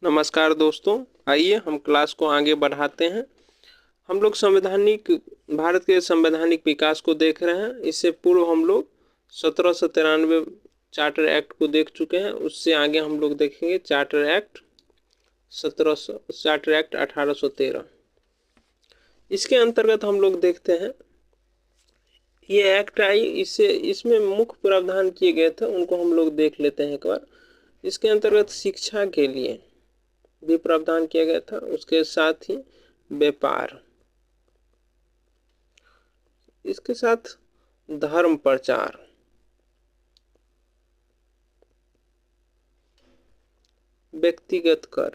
नमस्कार दोस्तों, आइए हम क्लास को आगे बढ़ाते हैं। हम लोग भारत के संवैधानिक विकास को देख रहे हैं। इससे पूर्व हम लोग 1793 चार्टर एक्ट को देख चुके हैं। उससे आगे हम लोग देखेंगे चार्टर एक्ट 1813। इसके अंतर्गत हम लोग देखते हैं ये एक्ट आई, इसमें मुख्य प्रावधान किए गए थे, उनको हम लोग देख लेते हैं एक बार। इसके अंतर्गत शिक्षा के लिए भी प्रावधान किया गया था, उसके साथ ही व्यापार, इसके साथ धर्म प्रचार, व्यक्तिगत कर,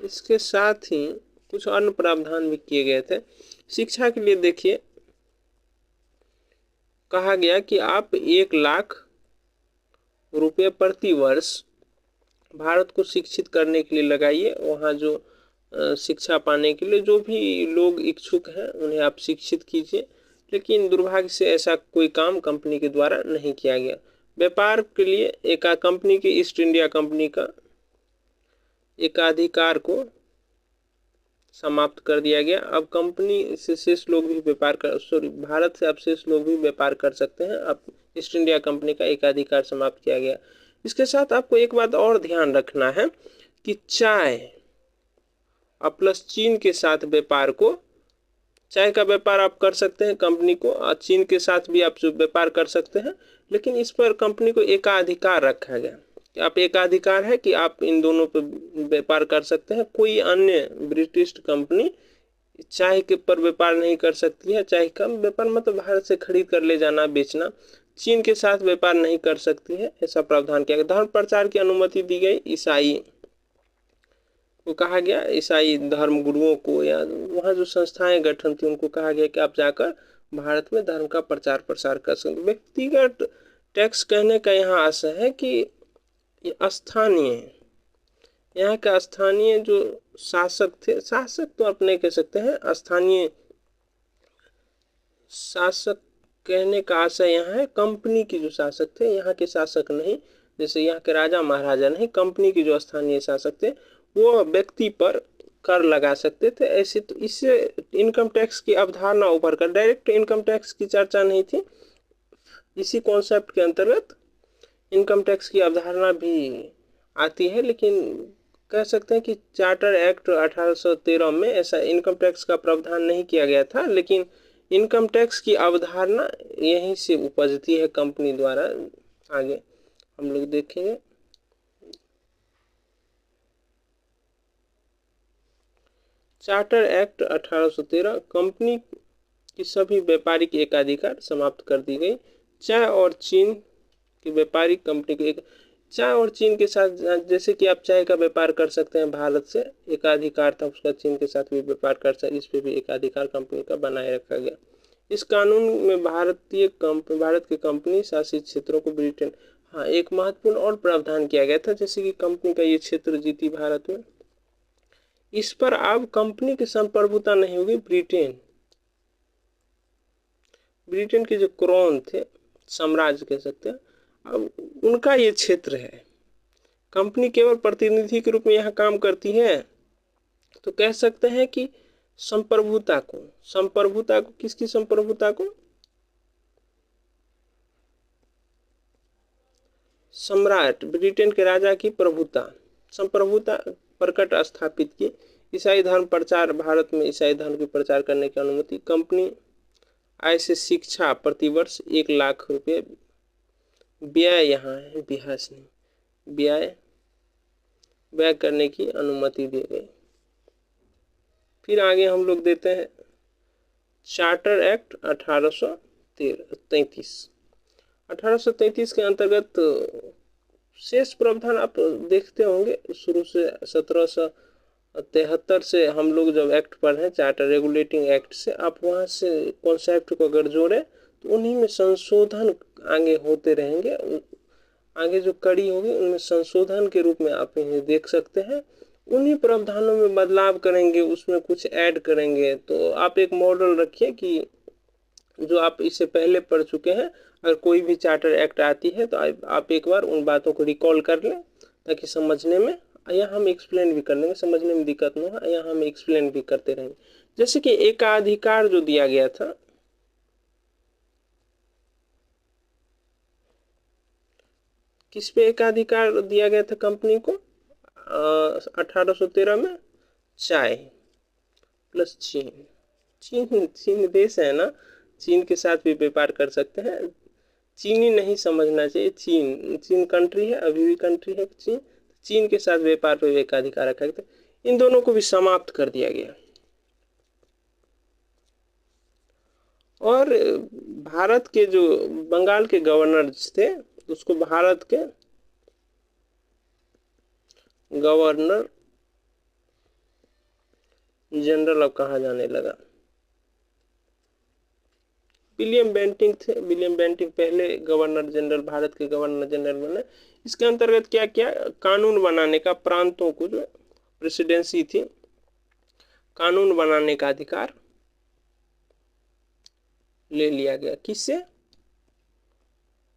इसके साथ ही कुछ अन्य प्रावधान भी किए गए थे। शिक्षा के लिए देखिए, कहा गया कि आप 1,00,000 रुपये प्रति वर्ष भारत को शिक्षित करने के लिए लगाइए। वहाँ जो शिक्षा पाने के लिए जो भी लोग इच्छुक हैं उन्हें आप शिक्षित कीजिए। लेकिन दुर्भाग्य से ऐसा कोई काम कंपनी के द्वारा नहीं किया गया। व्यापार के लिए एक कंपनी के ईस्ट इंडिया कंपनी का एकाधिकार को समाप्त कर दिया गया। अब कंपनी से शेष लोग भी भारत से अब शेष लोग भी व्यापार कर सकते हैं। अब ईस्ट इंडिया कंपनी का एकाधिकार समाप्त किया गया। इसके साथ आपको एक बात और ध्यान रखना है कि चाय प्लस चीन के साथ व्यापार को, चाय का व्यापार आप कर सकते हैं कंपनी को, और चीन के साथ भी आप व्यापार कर सकते हैं। लेकिन इस पर कंपनी को एकाधिकार रखा गया। आप एकाधिकार है कि आप इन दोनों पर व्यापार कर सकते हैं। कोई अन्य ब्रिटिश कंपनी चाय के पर व्यापार नहीं कर सकती है। चाय का व्यापार मतलब भारत से खरीद कर ले जाना, बेचना। चीन के साथ व्यापार नहीं कर सकती है, ऐसा प्रावधान किया गया। धर्म प्रचार की अनुमति दी गई। ईसाई को कहा गया, ईसाई धर्म गुरुओं को या वहाँ जो संस्थाएं गठन थी उनको कहा गया कि आप जाकर भारत में धर्म का प्रचार प्रसार कर सकते। व्यक्तिगत टैक्स कहने का यहाँ आशय है कि स्थानीय, यहाँ के स्थानीय जो शासक थे, शासक तो आप नहीं कह सकते हैं, स्थानीय शासक कहने का आशय यहाँ है कंपनी की जो शासक थे, यहाँ के शासक नहीं। जैसे यहाँ के राजा महाराजा नहीं, कंपनी के जो स्थानीय शासक थे वो व्यक्ति पर कर लगा सकते थे। ऐसे तो इससे इनकम टैक्स की अवधारणा ऊपर कर, डायरेक्ट इनकम टैक्स की चर्चा नहीं थी। इसी कॉन्सेप्ट के अंतर्गत इनकम टैक्स की अवधारणा भी आती है। लेकिन कह सकते हैं कि चार्टर एक्ट 1813 में ऐसा इनकम टैक्स का प्रावधान नहीं किया गया था। लेकिन इनकम टैक्स की अवधारणा यहीं से उपजती है कंपनी द्वारा। आगे हम लोग देखेंगे। चार्टर एक्ट 1813 कंपनी की सभी व्यापारिक एकाधिकार समाप्त कर दी गई। चाय और चीन की व्यापारिक कंपनी के चाय और चीन के साथ, जैसे कि आप चाय का व्यापार कर सकते हैं भारत से, एकाधिकार था उसका, चीन के साथ भी व्यापार कर सकते, इस पे भी एकाधिकार कंपनी का बनाए रखा गया। इस कानून में भारत के कंपनी शासित क्षेत्रों को ब्रिटेन, हाँ एक महत्वपूर्ण और प्रावधान किया गया था, जैसे कि कंपनी का ये क्षेत्र जीती भारत में, इस पर अब कंपनी की संप्रभुता नहीं होगी। ब्रिटेन के जो क्राउन थे, साम्राज्य कह सकते हैं, अब उनका ये क्षेत्र है। कंपनी केवल प्रतिनिधि के रूप में यहाँ काम करती है। तो कह सकते हैं कि संप्रभुता को किसकी संप्रभुता को, सम्राट ब्रिटेन के राजा की संप्रभुता प्रकट स्थापित की। ईसाई धर्म प्रचार, भारत में ईसाई धर्म के प्रचार करने की अनुमति। कंपनी आय से शिक्षा प्रतिवर्ष 1,00,000 रुपये व्यय, यहाँ है बिहास नहीं, व्यय करने की अनुमति दी गई। फिर आगे हम लोग देते हैं चार्टर एक्ट 1833 के अंतर्गत शेष प्रावधान आप देखते होंगे। शुरू से 1773 से हम लोग जब एक्ट पढ़े, चार्टर रेगुलेटिंग एक्ट से, आप वहाँ से कॉन्सेप्ट को अगर जोड़े तो उन्हीं में संशोधन आगे होते रहेंगे। आगे जो कड़ी होगी उनमें संशोधन के रूप में आप इन्हें देख सकते हैं। उन्हीं प्रावधानों में बदलाव करेंगे, उसमें कुछ ऐड करेंगे। तो आप एक मॉडल रखिए कि जो आप इससे पहले पढ़ चुके हैं, अगर कोई भी चार्टर एक्ट आती है तो आप एक बार उन बातों को रिकॉल कर लें, ताकि समझने में, या हम एक्सप्लेन भी कर लेंगे, समझने में दिक्कत ना हो, या हम एक्सप्लेन भी करते रहेंगे। जैसे कि एकाधिकार जो दिया गया था, किस पे एकाधिकार दिया गया था कंपनी को 1813 में? चाय प्लस चीन। चीन चीन देश है ना, चीन के साथ भी व्यापार कर सकते हैं। चीनी नहीं समझना चाहिए, चीन चीन कंट्री है, अभी भी कंट्री है चीन। चीन के साथ व्यापार पर एकाधिकार रखा गया था। इन दोनों को भी समाप्त कर दिया गया। और भारत के जो बंगाल के गवर्नर थे, उसको भारत के गवर्नर जनरल अब कहा जाने लगा। विलियम बेंटिंक थे। विलियम बेंटिंक पहले गवर्नर जनरल, भारत के गवर्नर जनरल बने। इसके अंतर्गत क्या क्या कानून बनाने का, प्रांतों को जो प्रेसिडेंसी थी, कानून बनाने का अधिकार ले लिया गया। किससे?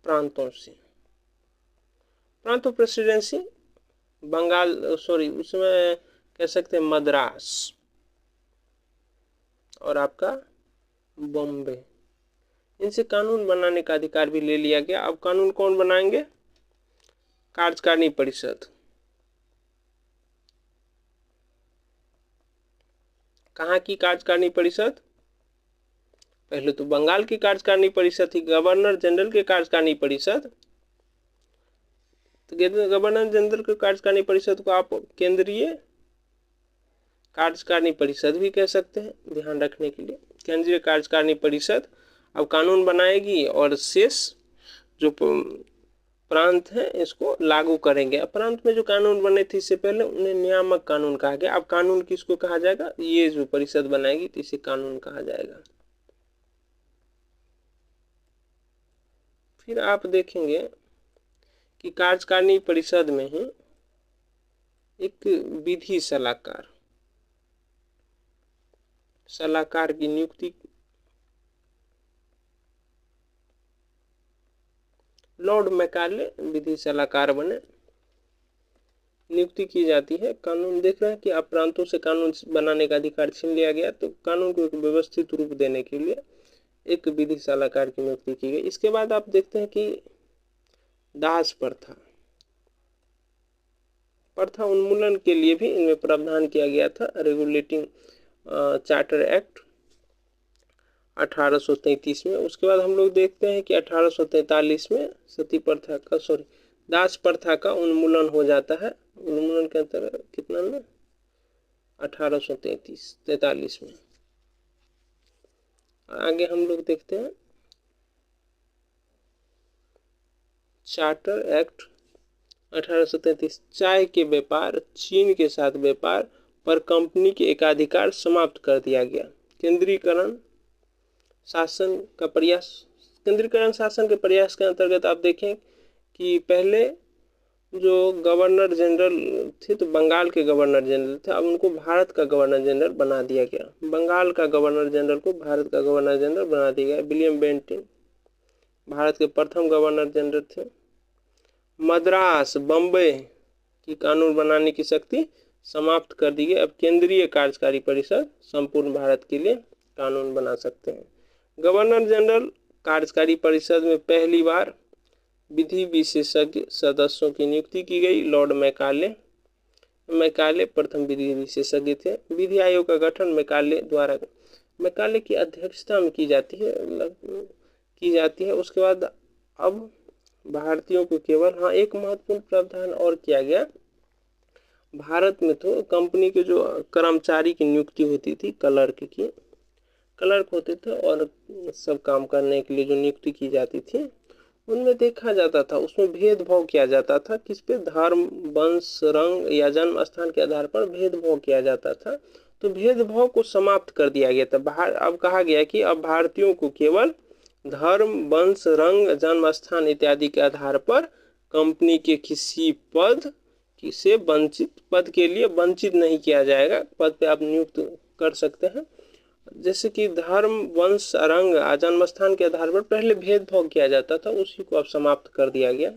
प्रांतों से। प्रांतों प्रेसिडेंसी बंगाल, सॉरी उसमें कह सकते हैं मद्रास और आपका बॉम्बे, इनसे कानून बनाने का अधिकार भी ले लिया गया। अब कानून कौन बनाएंगे? कार्यकारिणी परिषद। कहाँ की कार्यकारिणी परिषद? पहले तो बंगाल की कार्यकारिणी परिषद थी, गवर्नर जनरल के कार्यकारिणी परिषद। तो गवर्नर जनरल के कार्यकारिणी परिषद को आप केंद्रीय कार्यकारिणी परिषद भी कह सकते हैं, ध्यान रखने के लिए। केंद्रीय कार्यकारिणी परिषद अब कानून बनाएगी और शेष जो प्रांत हैं इसको लागू करेंगे। अब प्रांत में जो कानून बने थे इससे पहले उन्हें नियामक कानून कहा गया। अब कानून किसको कहा जाएगा? ये जो परिषद बनाएगी तो इसे कानून कहा जाएगा। फिर आप देखेंगे कि कार्यकारिणी परिषद में ही एक विधि सलाहकार की नियुक्ति लॉर्ड मैकाले विधि सलाहकार बने, नियुक्ति की जाती है। कानून देख रहे हैं कि अब प्रांतों से कानून बनाने का अधिकार छीन लिया गया, तो कानून को एक व्यवस्थित रूप देने के लिए एक विधि सलाहकार की नियुक्ति की गई। इसके बाद आप देखते हैं कि दास प्रथा उन्मूलन के लिए भी इनमें प्रावधान किया गया था। रेगुलेटिंग चार्टर एक्ट 1833 में। उसके बाद हम लोग देखते हैं कि 1843 में सती प्रथा का, सॉरी दास प्रथा का उन्मूलन हो जाता है। उन्मूलन के अंतर्गत कितना में? 1843 में। आगे हम लोग देखते हैं चार्टर एक्ट 1833। चाय के व्यापार, चीन के साथ व्यापार पर कंपनी के एकाधिकार समाप्त कर दिया गया। केंद्रीकरण शासन का प्रयास। केंद्रीकरण शासन के प्रयास के अंतर्गत आप देखें कि पहले जो गवर्नर जनरल थे तो बंगाल के गवर्नर जनरल थे, अब उनको भारत का गवर्नर जनरल बना दिया गया। बंगाल का गवर्नर जनरल को भारत का गवर्नर जनरल बना दिया गया। विलियम बेंटिंक भारत के प्रथम गवर्नर जनरल थे। मद्रास, बम्बई की कानून बनाने की शक्ति समाप्त कर दी गई। अब केंद्रीय कार्यकारी परिषद संपूर्ण भारत के लिए कानून बना सकते हैं। गवर्नर जनरल कार्यकारी परिषद में पहली बार विधि विशेषज्ञ सदस्यों की नियुक्ति की गई। लॉर्ड मैकाले प्रथम विधि विशेषज्ञ थे। विधि आयोग का गठन मैकाले की अध्यक्षता में की जाती है। उसके बाद अब भारतीयों को केवल एक महत्वपूर्ण प्रावधान और किया गया। भारत में तो कंपनी के जो कर्मचारी की नियुक्ति होती थी, क्लर्क होते थे, और सब काम करने के लिए जो नियुक्ति की जाती थी उनमें देखा जाता था, उसमें भेदभाव किया जाता था। किस पे? धर्म, वंश, रंग या जन्म स्थान के आधार पर भेदभाव किया जाता था। तो भेदभाव को समाप्त कर दिया गया था। अब कहा गया कि अब भारतीयों को केवल धर्म, वंश, रंग, जन्म स्थान इत्यादि के आधार पर कंपनी के किसी पद के लिए वंचित नहीं किया जाएगा। पद पे आप नियुक्त कर सकते हैं। जैसे कि धर्म, वंश, रंग, जन्म स्थान के आधार पर पहले भेदभाव किया जाता था, उसी को अब समाप्त कर दिया गया।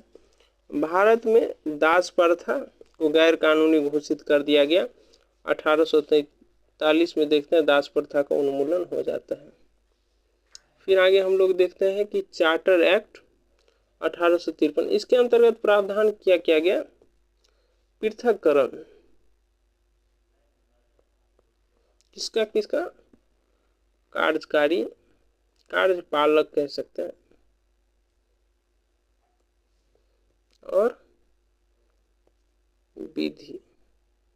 भारत में दास प्रथा को गैर कानूनी घोषित कर दिया गया। 1843 में देखते हैं दास प्रथा का उन्मूलन हो जाता है। फिर आगे हम लोग देखते हैं कि चार्टर एक्ट 1853, इसके अंतर्गत प्रावधान क्या किया गया? पृथककरण किसका किसका? कार्यकारी, कार्यपालक कह सकते हैं, और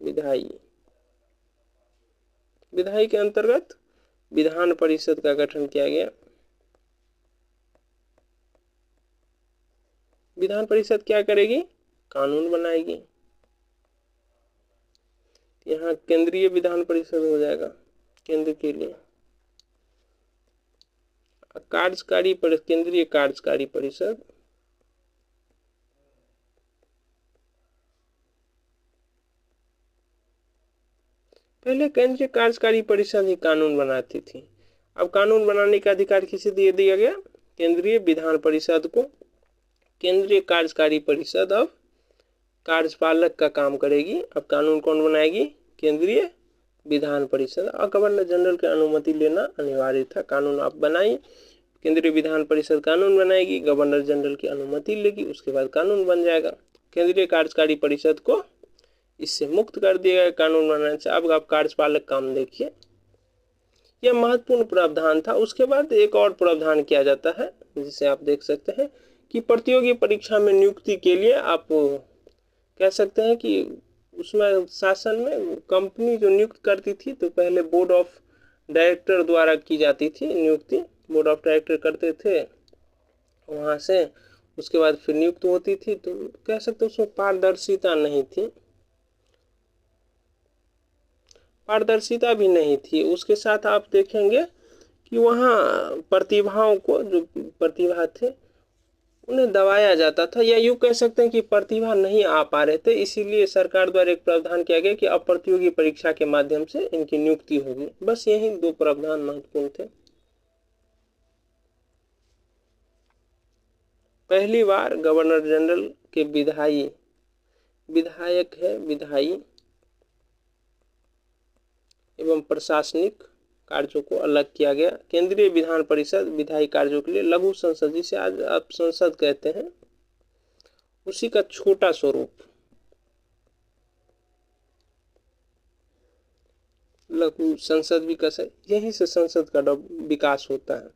विधायी। विधायी के अंतर्गत विधान परिषद का गठन किया गया। विधान परिषद क्या करेगी? कानून बनाएगी। यहाँ केंद्रीय विधान परिषद हो जाएगा केंद्र के लिए। केंद्रीय कार्यकारी परिषद, पहले केंद्रीय कार्यकारी परिषद ही कानून बनाती थी। अब कानून बनाने का अधिकार किसे दे दिया गया? केंद्रीय विधान परिषद को। केंद्रीय कार्यकारी परिषद अब कार्यपालक का काम करेगी। अब कानून कौन बनाएगी? केंद्रीय विधान परिषद। और गवर्नर जनरल की अनुमति लेना अनिवार्य था। कानून आप बनाई, केंद्रीय विधान परिषद कानून बनाएगी, गवर्नर जनरल की अनुमति लेगी, उसके बाद कानून बन जाएगा। केंद्रीय कार्यकारी परिषद को इससे मुक्त कर दिया गया कानून बनाने से। अब आप कार्यपालक काम देखिए। यह महत्वपूर्ण प्रावधान था। उसके बाद एक और प्रावधान किया जाता है जिसे आप देख सकते हैं कि प्रतियोगी परीक्षा में नियुक्ति के लिए आप कह सकते हैं कि उसमें शासन में कंपनी जो नियुक्त करती थी तो पहले बोर्ड ऑफ डायरेक्टर द्वारा की जाती थी नियुक्ति। बोर्ड ऑफ डायरेक्टर करते थे वहाँ से, उसके बाद फिर नियुक्त होती थी। तो कह सकते उसमें पारदर्शिता नहीं थी, पारदर्शिता भी नहीं थी। उसके साथ आप देखेंगे कि वहाँ प्रतिभाओं को, जो प्रतिभा थे उन्हें दबाया जाता था, या यूँ कह सकते हैं कि प्रतिभा नहीं आ पा रहे थे। इसीलिए सरकार द्वारा एक प्रावधान किया गया कि अब प्रतियोगी परीक्षा के माध्यम से इनकी नियुक्ति होगी। बस यही दो प्रावधान महत्वपूर्ण थे। पहली बार गवर्नर जनरल के विधायक है विधायी एवं प्रशासनिक कार्यों को अलग किया गया। केंद्रीय विधान परिषद विधायी कार्यों के लिए लघु संसद, जिसे आज आप संसद कहते हैं, उसी का छोटा स्वरूप लघु संसद भी कह सकते। यहीं से संसद का विकास होता है।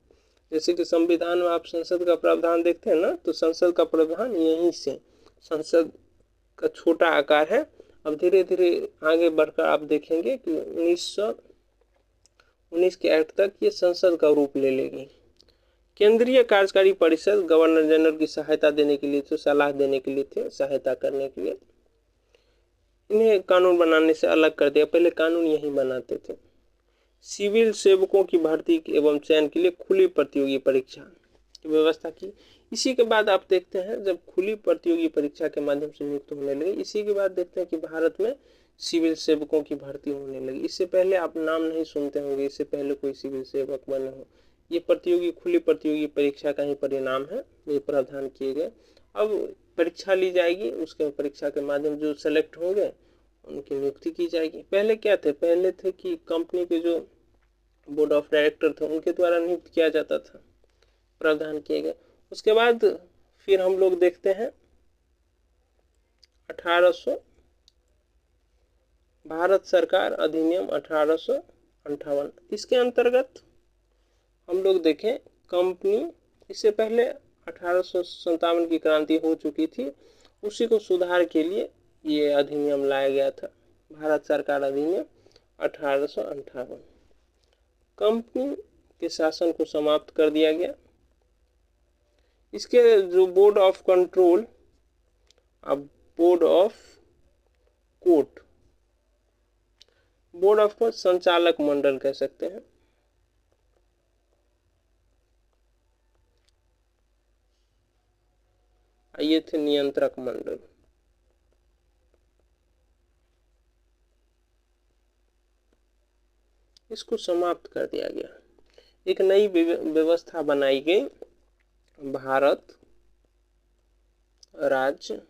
जैसे कि संविधान में आप संसद का प्रावधान देखते हैं ना, तो संसद का प्रावधान यहीं से, संसद का छोटा आकार है। अब धीरे धीरे आगे बढ़कर आप देखेंगे कि 1919 के एक्ट तक ये संसद का रूप ले लेगी। केंद्रीय कार्यकारी परिषद गवर्नर जनरल की सहायता देने के लिए थे, सलाह देने के लिए थे, सहायता करने के लिए। इन्हें कानून बनाने से अलग कर दिया, पहले कानून यही बनाते थे। सिविल सेवकों की भर्ती एवं चयन के लिए खुली प्रतियोगी परीक्षा की व्यवस्था की। इसी के बाद आप देखते हैं जब खुली प्रतियोगी परीक्षा के माध्यम से नियुक्त होने लगे, इसी के बाद देखते हैं कि भारत में सिविल सेवकों की भर्ती होने लगी। इससे पहले आप नाम नहीं सुनते होंगे, इससे पहले कोई सिविल सेवक बने हो। ये खुली प्रतियोगी परीक्षा का ही परिणाम है, ये प्रावधान किए गए। अब परीक्षा ली जाएगी, उसके परीक्षा के माध्यम जो सेलेक्ट होंगे उनकी नियुक्ति की जाएगी। पहले क्या थे? पहले थे कि कंपनी के जो बोर्ड ऑफ डायरेक्टर थे उनके द्वारा नियुक्त किया जाता था, प्रावधान किए गए। उसके बाद फिर हम लोग देखते हैं 1800 भारत सरकार अधिनियम 1858। इसके अंतर्गत हम लोग देखें कंपनी, इससे पहले 1857 की क्रांति हो चुकी थी, उसी को सुधार के लिए ये अधिनियम लाया गया था, भारत सरकार अधिनियम 1858। कंपनी के शासन को समाप्त कर दिया गया। इसके जो बोर्ड ऑफ कंट्रोल, अब board of court, board of court संचालक मंडल कह सकते हैं। ये थे नियंत्रक मंडल। इसको समाप्त कर दिया गया। एक नई व्यवस्था बनाई गई, भारत राज्य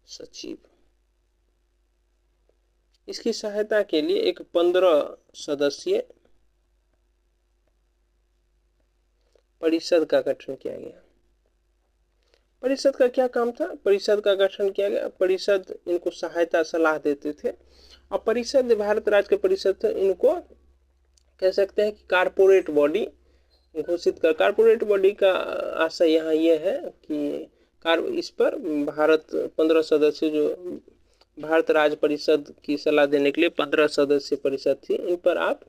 सचिव। इसकी सहायता के लिए एक 15 सदस्यीय परिषद का गठन किया गया। परिषद का क्या काम था? परिषद का गठन किया गया। परिषद इनको सहायता सलाह देते थे, और परिषद भारत राज्य के परिषद थे, इनको कह सकते हैं कि कारपोरेट बॉडी घोषित कर। कारपोरेट बॉडी का आशय यहाँ ये है कि इस पर भारत 15 सदस्य जो भारत राज्य परिषद की सलाह देने के लिए 15 सदस्य परिषद थी, इन पर आप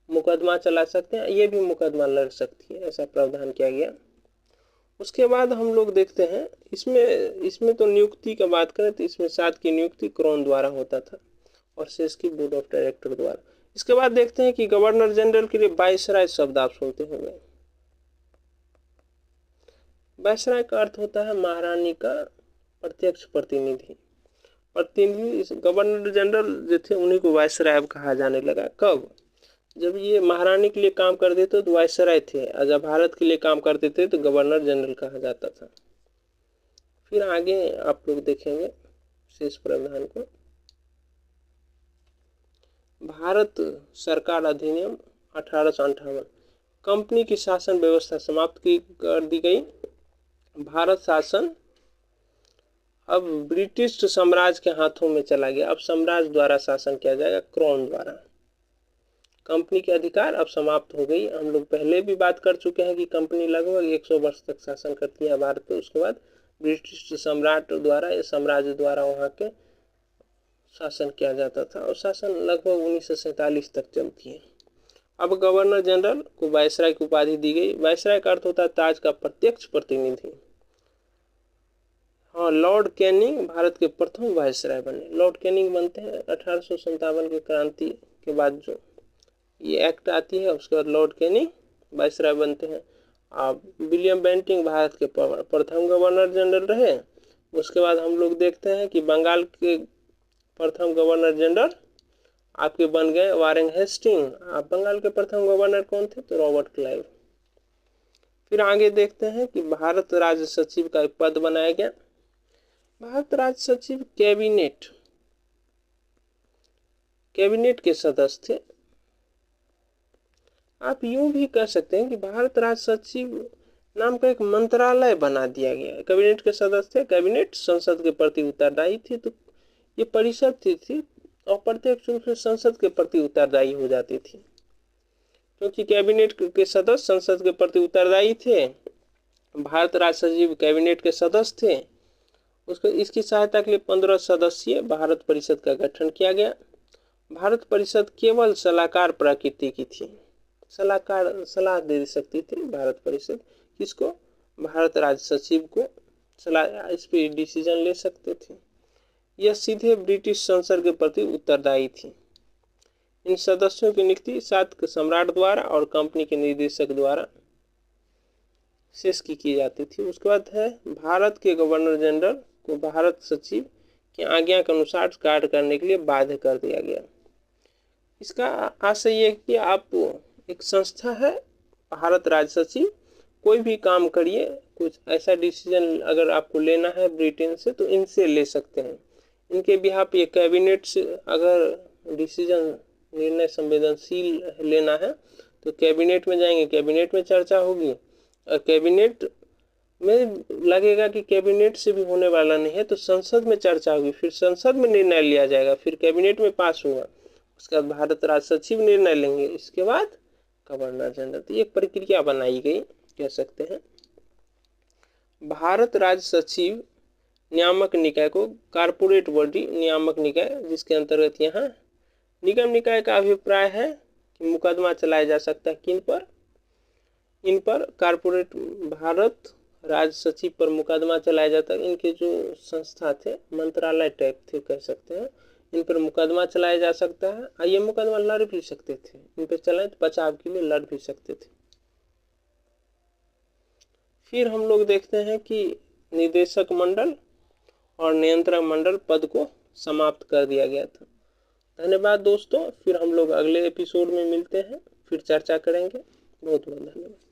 मुकदमा चला सकते हैं, ये भी मुकदमा लड़ सकती है, ऐसा प्रावधान किया गया। उसके बाद हम लोग देखते हैं इसमें तो नियुक्ति का बात करें तो इसमें 7 की नियुक्ति क्राउन द्वारा होता था और शेष की बोर्ड ऑफ डायरेक्टर द्वारा। इसके बाद देखते हैं कि गवर्नर जनरल के लिए वायसराय शब्द आप सुनते होंगे। वायसराय का अर्थ होता है महारानी का प्रत्यक्ष प्रतिनिधि। गवर्नर जनरल जो थे उन्हीं को वायसराय अब कहा जाने लगा। कब? जब ये महारानी के लिए काम करते थे तो वायसराय थे, और जब भारत के लिए काम करते थे तो गवर्नर जनरल कहा जाता था। फिर आगे आप लोग देखेंगे शेष प्रावधान को। भारत सरकार अधिनियम 1858, कंपनी की शासन व्यवस्था समाप्त कर दी गई। भारत शासन अब ब्रिटिश साम्राज्य के हाथों में चला गया। अब साम्राज्य द्वारा शासन किया जाएगा, क्राउन द्वारा। कंपनी के अधिकार अब समाप्त हो गई। हम लोग पहले भी बात कर चुके हैं कि कंपनी लगभग 100 वर्ष तक शासन करती है भारत पे। उसके बाद ब्रिटिश सम्राट द्वारा या साम्राज्य द्वारा वहाँ के शासन किया जाता था, और शासन लगभग 1947 तक चलती है। अब गवर्नर जनरल को वायसराय की उपाधि दी गई। वायसराय का अर्थ होता है ताज का प्रत्यक्ष प्रतिनिधि। हाँ, लॉर्ड कैनिंग भारत के प्रथम वायसराय बने। लॉर्ड कैनिंग बनते हैं 1857 की क्रांति के बाद, जो ये एक्ट आती है उसके बाद लॉर्ड कैनिंग वायसराय बनते हैं। विलियम बेंटिंग भारत के प्रथम गवर्नर जनरल रहे। उसके बाद हम लोग देखते हैं कि बंगाल के प्रथम गवर्नर जनरल आपके बन गए वारेन हेस्टिंग। आप बंगाल के प्रथम गवर्नर कौन थे? तो रॉबर्ट क्लाइव। फिर आगे देखते हैं कि भारत राज्य सचिव का एक पद बनाया गया। भारत राज्य सचिव कैबिनेट के सदस्य थे। आप यूं भी कह सकते हैं कि भारत राज्य सचिव नाम का एक मंत्रालय बना दिया गया। कैबिनेट के सदस्य थे। कैबिनेट संसद के प्रति उत्तरदायी थी, तो ये परिषद थी और प्रत्यक्ष रूप से संसद के प्रति उत्तरदायी हो जाती थी, क्योंकि कैबिनेट के सदस्य संसद के प्रति उत्तरदायी थे। भारत राज्य सचिव कैबिनेट के सदस्य थे। इसकी सहायता के लिए 15 सदस्यीय भारत परिषद का गठन किया गया। भारत परिषद केवल सलाहकार प्रकृति की थी। सलाह दे सकती थी भारत परिषद। किसको? भारत राज्य सचिव को सलाह, इस पे डिसीजन ले सकते थे। यह सीधे ब्रिटिश संसद के प्रति उत्तरदायी थी। इन सदस्यों की नियुक्ति 7 के सम्राट द्वारा और कंपनी के निदेशक द्वारा शेष की जाती थी। उसके बाद है भारत के गवर्नर जनरल को भारत सचिव की आज्ञा के अनुसार कार्य करने के लिए बाध्य कर दिया गया। इसका आशय ये कि आप एक संस्था है भारत राज्य सचिव, कोई भी काम करिए, कुछ ऐसा डिसीजन अगर आपको लेना है ब्रिटेन से तो इनसे ले सकते हैं। इनके बिहाफ ये कैबिनेट से अगर डिसीजन निर्णय संवेदनशील लेना है तो कैबिनेट में जाएंगे, कैबिनेट में चर्चा होगी, और कैबिनेट में लगेगा कि कैबिनेट से भी होने वाला नहीं है तो संसद में चर्चा होगी, फिर संसद में निर्णय लिया जाएगा, फिर कैबिनेट में पास होगा, उसके बाद भारत राज्य सचिव निर्णय लेंगे, इसके बाद गवर्नर जनरल। तो एक प्रक्रिया बनाई गई कह सकते हैं। भारत राज्य सचिव नियामक निकाय को कारपोरेट बॉडी नियामक निकाय, जिसके अंतर्गत यहाँ निगम निकाय का अभिप्राय है कि मुकदमा चलाया जा सकता है किन पर? इन पर कारपोरेट भारत राज्य सचिव पर मुकदमा चलाया जाता है। इनके जो संस्था थे मंत्रालय टाइप थे कह सकते हैं, इन पर मुकदमा चलाया जा सकता है। ये मुकदमा लड़ भी सकते थे, इन पर चलाए तो बचाव के लिए लड़ भी सकते थे। फिर हम लोग देखते हैं कि निदेशक मंडल और नियंत्रक मंडल पद को समाप्त कर दिया गया था। धन्यवाद दोस्तों, फिर हम लोग अगले एपिसोड में मिलते हैं, फिर चर्चा करेंगे। बहुत बहुत धन्यवाद।